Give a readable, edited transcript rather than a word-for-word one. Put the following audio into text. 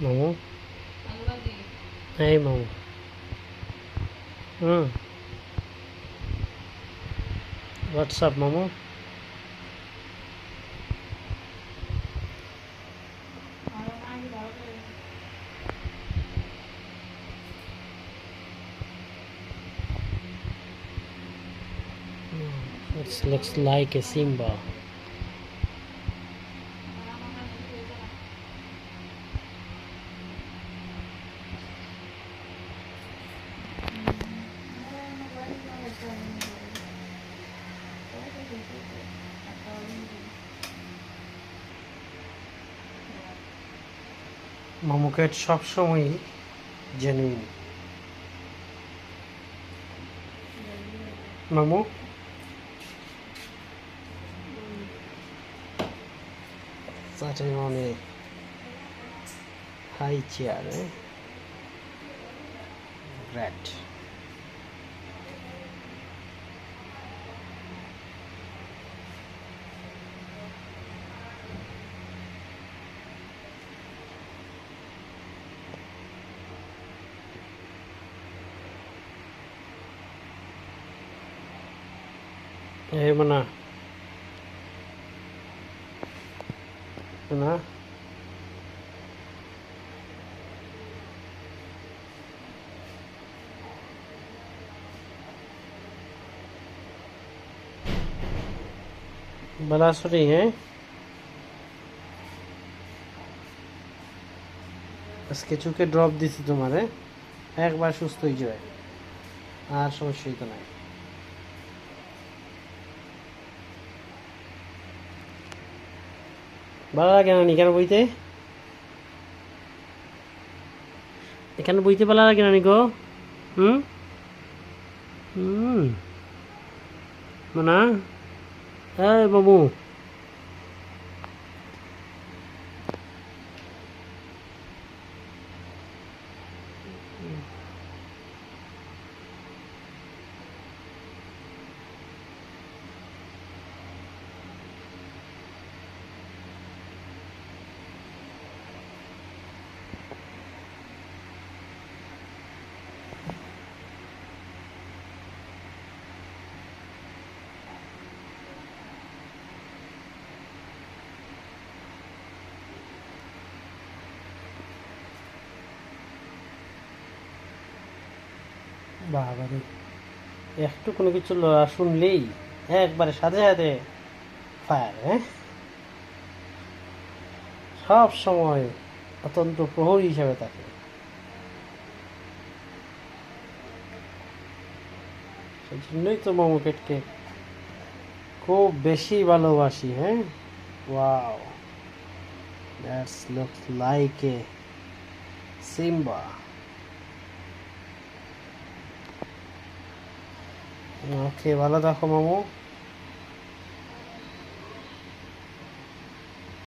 মামু এই মামু হোয়াটসঅ্যাপ মামু It looks like a Simba. মামু ক্যাট সবসময় জেনুইন মামু sitting on a high chair, rat. Hey mana mana বালাসরি আজকে চোখে ড্রপ দিছি তোমারে একবার সুস্থ হয়ে যাবে আর সমস্যা তো নাই ভালো লাগে না কেন বইতে এখানে বইতে ভালো লাগে না গো মানা এই বাবু বাবারে একটু কোনো কিছু লড়া শুনলেই একবারে সাথে সাথে ফায়ার সব সময় অত্যন্ত প্রহরী হিসাবে থাকে সেই জন্যই তো মামুকেটকে খুব বেশি ভালোবাসি wow that's looks like a Simba okay ভালো থাকো মামু